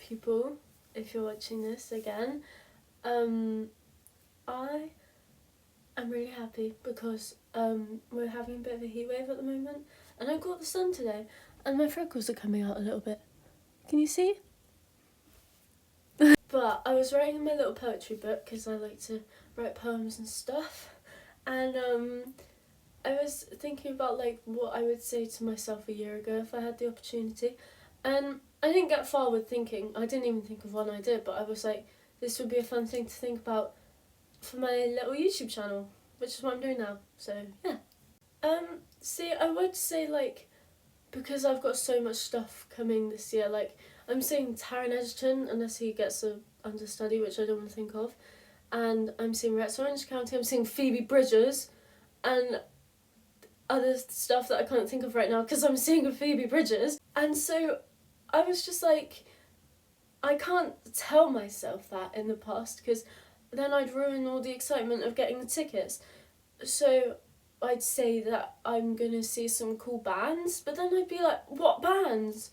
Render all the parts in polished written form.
people, if you're watching this again. I am really happy because we're having a bit of a heat wave at the moment, and I got the sun today, and my freckles are coming out a little bit. Can you see? But I was writing my little poetry book because I like to write poems and stuff, and I was thinking about like what I would say to myself a year ago if I had the opportunity, and I didn't get far with thinking. I didn't even think of one idea, but I was like, this would be a fun thing to think about for my little YouTube channel, which is what I'm doing now. So yeah. See, I would say like, because I've got so much stuff coming this year, like I'm seeing Taron Egerton unless he gets a understudy, which I don't want to think of, and I'm seeing Rex Orange County, I'm seeing Phoebe Bridgers, and other stuff that I can't think of right now because I'm seeing a Phoebe Bridgers. And so I was just like, I can't tell myself that in the past because then I'd ruin all the excitement of getting the tickets. So I'd say that I'm gonna see some cool bands, but then I'd be like, what bands?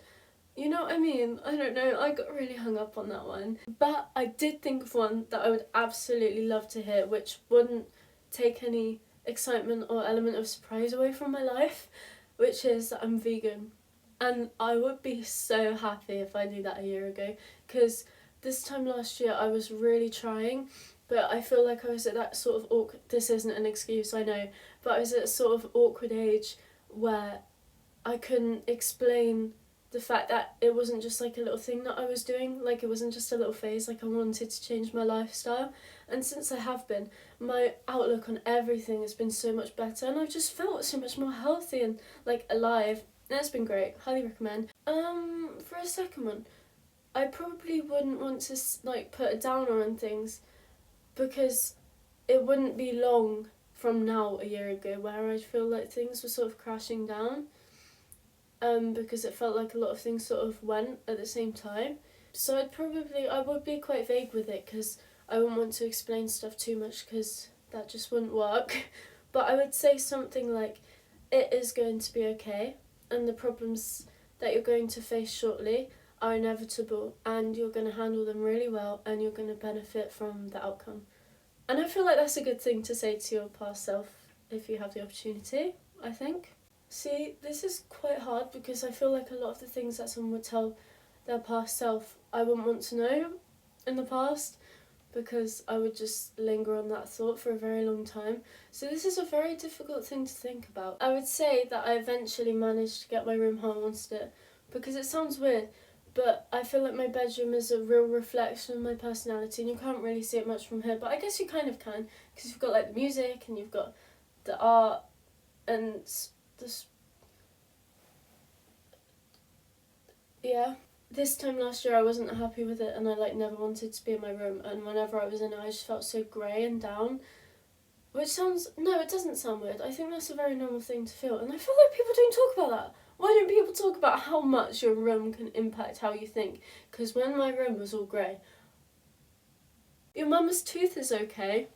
You know what I mean? I don't know, I got really hung up on that one. But I did think of one that I would absolutely love to hear, which wouldn't take any excitement or element of surprise away from my life, which is that I'm vegan. And I would be so happy if I knew that a year ago, because this time last year I was really trying, but I feel like I was at that sort of awkward, this isn't an excuse, I know, but I was at a sort of awkward age where I couldn't explain the fact that it wasn't just like a little thing that I was doing, like it wasn't just a little phase, like I wanted to change my lifestyle. And since I have been, my outlook on everything has been so much better, and I've just felt so much more healthy and like alive. And it's been great, highly recommend. For a second one, I probably wouldn't want to like put a downer on things, because it wouldn't be long from now a year ago where I'd feel like things were sort of crashing down. Because it felt like a lot of things sort of went at the same time. So I would be quite vague with it because I wouldn't want to explain stuff too much because that just wouldn't work. But I would say something like, it is going to be okay, and the problems that you're going to face shortly are inevitable, and you're going to handle them really well, and you're going to benefit from the outcome. And I feel like that's a good thing to say to your past self if you have the opportunity, I think. See, this is quite hard because I feel like a lot of the things that someone would tell their past self I wouldn't want to know in the past, because I would just linger on that thought for a very long time. So this is a very difficult thing to think about. I would say that I eventually managed to get my room how I wanted it, because it sounds weird, but I feel like my bedroom is a real reflection of my personality, and you can't really see it much from here, but I guess you kind of can, because you've got like the music and you've got the art and this. Yeah. This time last year I wasn't happy with it, and I like never wanted to be in my room, and whenever I was in it I just felt so grey and down, which sounds, no, it doesn't sound weird. I think that's a very normal thing to feel, and I feel like people don't talk about that. Why don't people talk about how much your room can impact how you think? Because when my room was all grey, your mum's tooth is okay.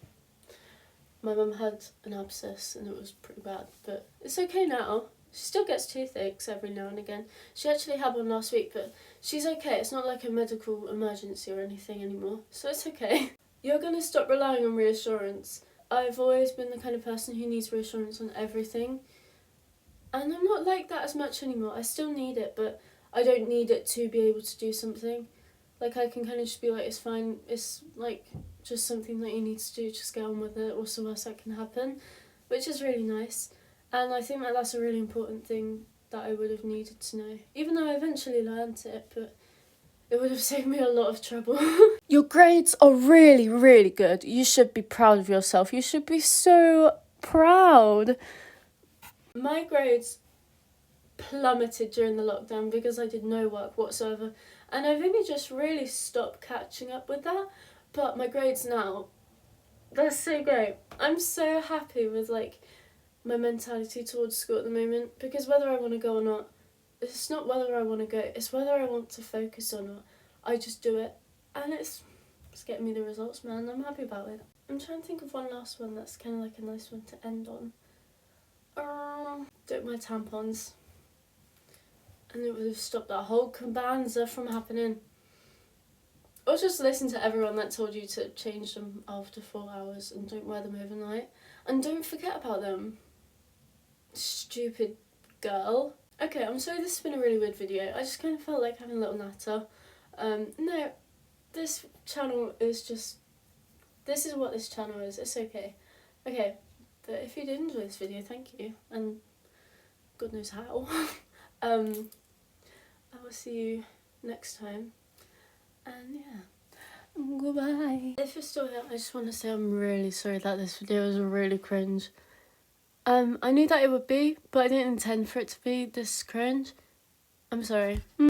My mum had an abscess and it was pretty bad, but it's okay now. She still gets toothaches every now and again. She actually had one last week, but she's okay. It's not like a medical emergency or anything anymore, so it's okay. You're going to stop relying on reassurance. I've always been the kind of person who needs reassurance on everything, and I'm not like that as much anymore. I still need it, but I don't need it to be able to do something. Like, I can kind of just be like, it's fine, it's like just something that you need to do, just get on with it, what's the worst that can happen, which is really nice. And I think that that's a really important thing that I would have needed to know, even though I eventually learned it, but it would have saved me a lot of trouble. Your grades are really, really good. You should be proud of yourself. You should be so proud. My grades plummeted during the lockdown because I did no work whatsoever, and I've only just really stopped catching up with that, but my grades now, they're so great. I'm so happy with like my mentality towards school at the moment, because whether I want to go or not, it's not whether I want to go, it's whether I want to focus or not. I just do it, and it's getting me the results, man. I'm happy about it. I'm trying to think of one last one that's kind of like a nice one to end on. Took my tampons, and it would have stopped that whole cabanza from happening. Or just listen to everyone that told you to change them after 4 hours and don't wear them overnight. And don't forget about them. Stupid girl. Okay, I'm sorry this has been a really weird video. I just kind of felt like having a little natter. No, this channel is just... This is what this channel is. It's okay. Okay, but if you did enjoy this video, thank you. And God knows how. I will see you next time. And yeah, goodbye. If you're still here, I just want to say I'm really sorry that this video was really cringe. I knew that it would be, but I didn't intend for it to be this cringe. I'm sorry.